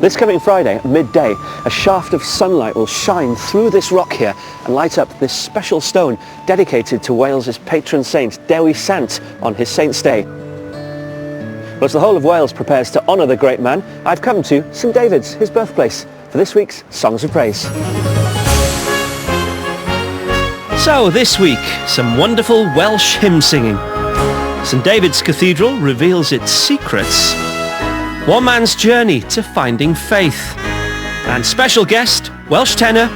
This coming Friday at midday, a shaft of sunlight will shine through this rock here and light up this special stone dedicated to Wales's patron saint, Dewi Sant, on his saint's day. Well, as the whole of Wales prepares to honour the great man, I've come to St David's, his birthplace, for this week's Songs of Praise. So this week, some wonderful Welsh hymn singing. St David's Cathedral reveals its secrets. One man's journey to finding faith. And special guest, Welsh tenor,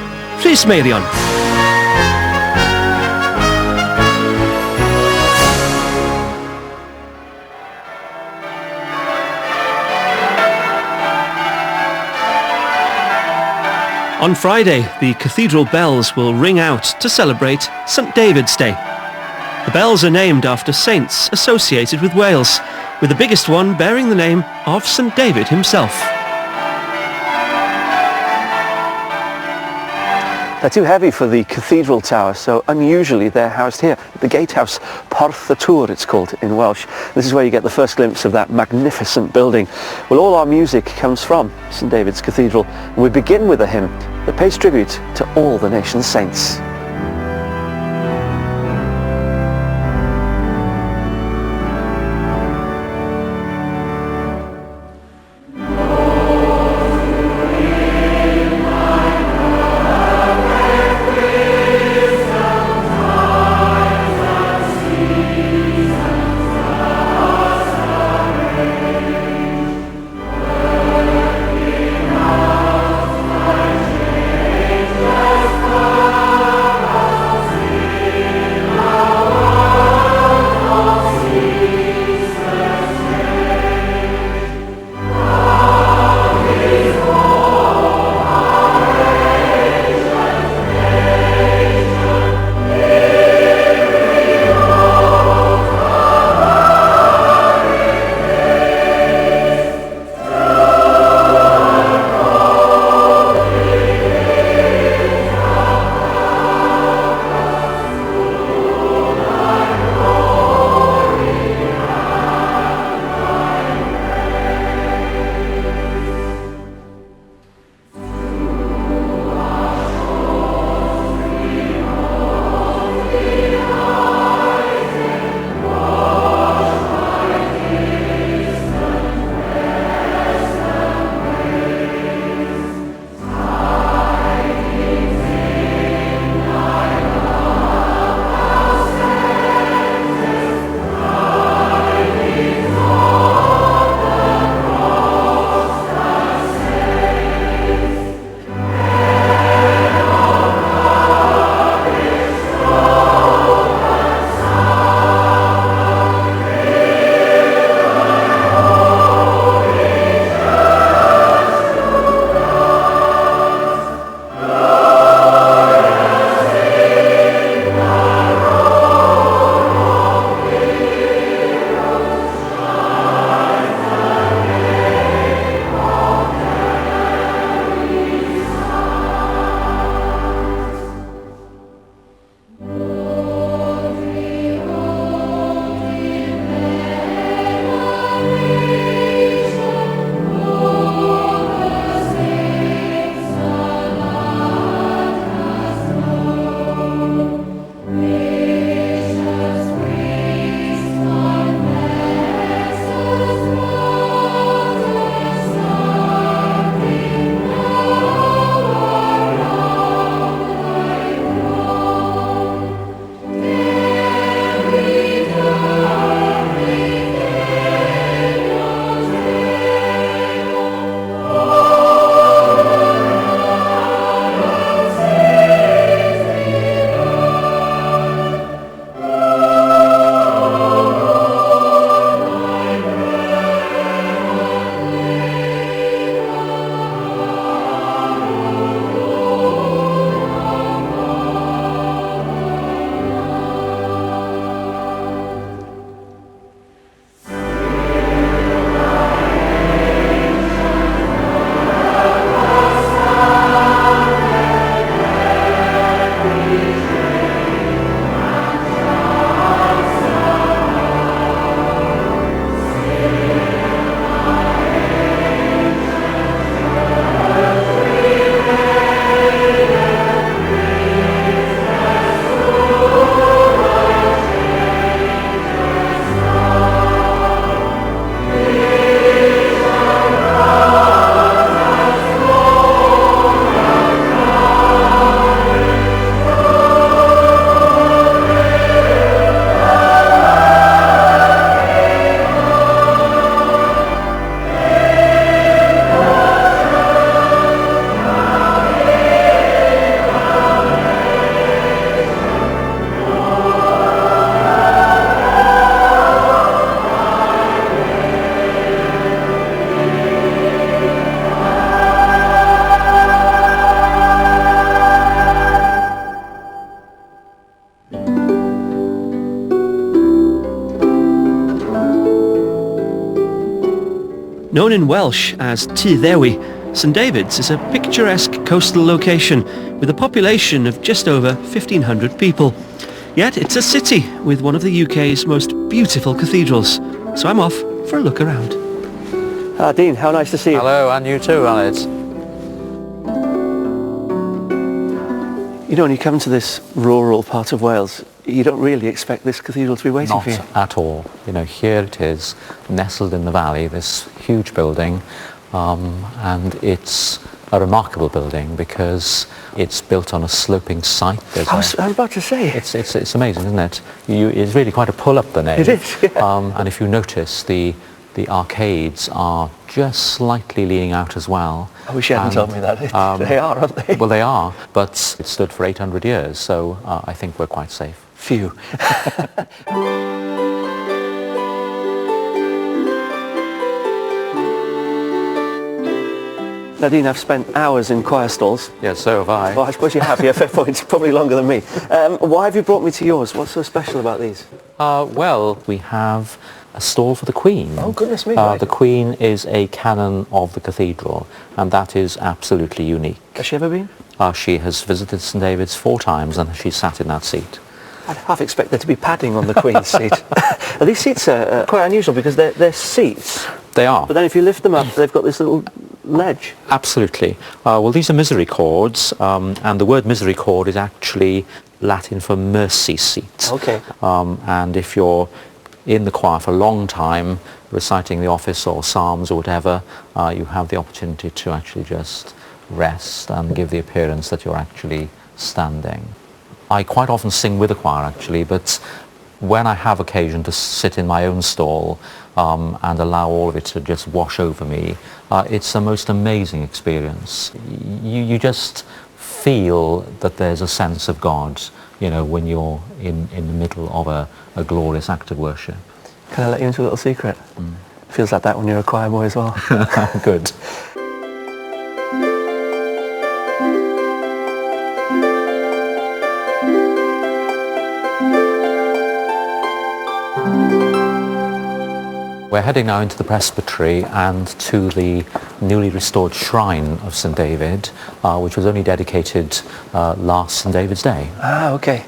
Prt1. On Friday, the cathedral bells will ring out to celebrate St David's Day. The bells are named after saints associated with Wales, with the biggest one bearing the name of St David himself. They're too heavy for the cathedral tower, so unusually they're housed here at the gatehouse, Prt1 it's called in Welsh. This is where you get the first glimpse of that magnificent building. Well, all our music comes from St David's Cathedral, and we begin with a hymn that pays tribute to all the nation's saints. Known in Welsh as Tyddewi, St David's is a picturesque coastal location with a population of just over 1,500 people. Yet it's a city with one of the UK's most beautiful cathedrals. So I'm off for a look around. Dean, how nice to see you. Hello, and you too, Alex. You know, when you come to this rural part of Wales, you don't really expect this cathedral to be waiting for you. Not at all. You know, here it is, nestled in the valley, this huge building, and it's a remarkable building because it's built on a sloping site. I was about to say. It's amazing, isn't it? It's really quite a pull up the nave. It is, yeah. And if you notice, the arcades are just slightly leaning out as well. I wish you hadn't told me that. They are, aren't they? Well, they are, but it stood for 800 years, so I think we're quite safe. Phew. Nadine, I've spent hours in choir stalls. Yes, so have I. Well, I suppose you have, yeah, fair point. Probably longer than me. Why have you brought me to yours? What's so special about these? Well, we have a stall for the Queen. Oh, goodness me. Right. The Queen is a canon of the cathedral, and that is absolutely unique. Has she ever been? She has visited St David's 4 times, and she's sat in that seat. I'd half expect there to be padding on the Queen's seat. These seats are quite unusual because they're seats. They are. But then if you lift them up, they've got this little ledge. Absolutely. Well, these are misericords, and the word misericord is actually Latin for mercy seat. Okay. And if you're in the choir for a long time, reciting the office or psalms or whatever, you have the opportunity to actually just rest and give the appearance that you're actually standing. I quite often sing with the choir actually, but when I have occasion to sit in my own stall and allow all of it to just wash over me, it's the most amazing experience. You just feel that there's a sense of God, you know, when you're in the middle of a glorious act of worship. Can I let you into a little secret? Feels like that when you're a choir boy as well. Good. We're heading now into the presbytery and to the newly restored shrine of St David, which was only dedicated last St David's Day. Ah, okay.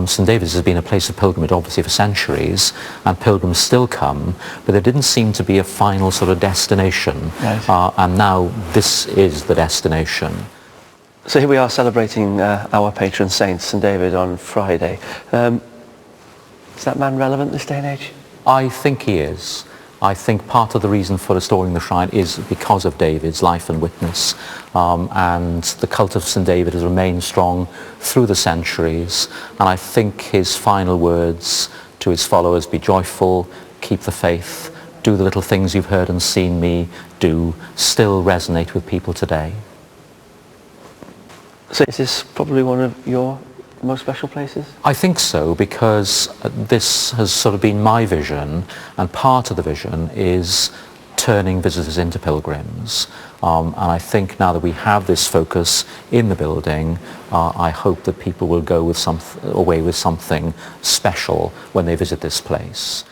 St David's has been a place of pilgrimage obviously for centuries, and pilgrims still come, but there didn't seem to be a final sort of destination. Right. And now this is the destination. So here we are celebrating our patron saint, St David, on Friday. Is that man relevant this day and age? I think he is. I think part of the reason for restoring the shrine is because of David's life and witness, and the cult of St David has remained strong through the centuries, and I think his final words to his followers, be joyful, keep the faith, do the little things you've heard and seen me do, still resonate with people today. So is this probably one of your most special places? I think so, because this has sort of been my vision, and part of the vision is turning visitors into pilgrims. And I think now that we have this focus in the building, I hope that people will go with away with something special when they visit this place.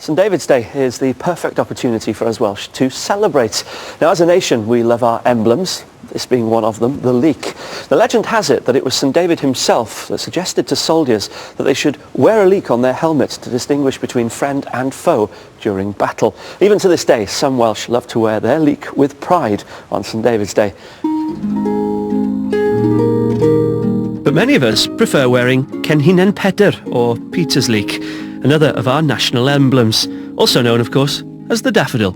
St David's Day is the perfect opportunity for us Welsh to celebrate. Now, as a nation, we love our emblems, this being one of them, the leek. The legend has it that it was St David himself that suggested to soldiers that they should wear a leek on their helmet to distinguish between friend and foe during battle. Even to this day, some Welsh love to wear their leek with pride on St David's Day. But many of us prefer wearing Cenhinen Pedr, or Peter's leek, another of our national emblems, also known, of course, as the daffodil.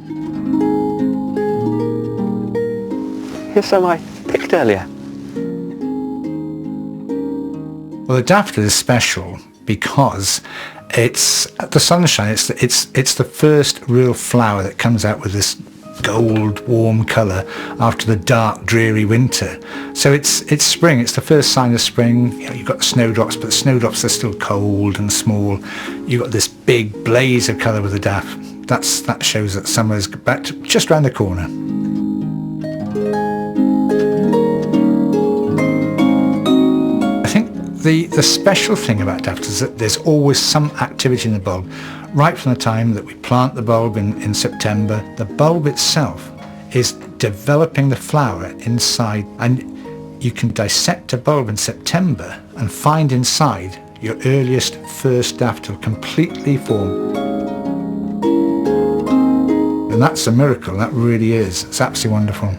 Here's some I picked earlier. Well, the daffodil is special because it's the sunshine. It's the first real flower that comes out with this gold warm colour after the dark dreary winter. So it's spring. It's the first sign of spring. You know, you've got the snowdrops, but the snowdrops are still cold and small. You've got this big blaze of colour with the daff. That shows that summer is just round the corner. I think the special thing about daffodils is that there's always some activity in the bulb. Right from the time that we plant the bulb in September, the bulb itself is developing the flower inside, and you can dissect a bulb in September and find inside your earliest first daffodil completely formed. And that's a miracle, that really is. It's absolutely wonderful.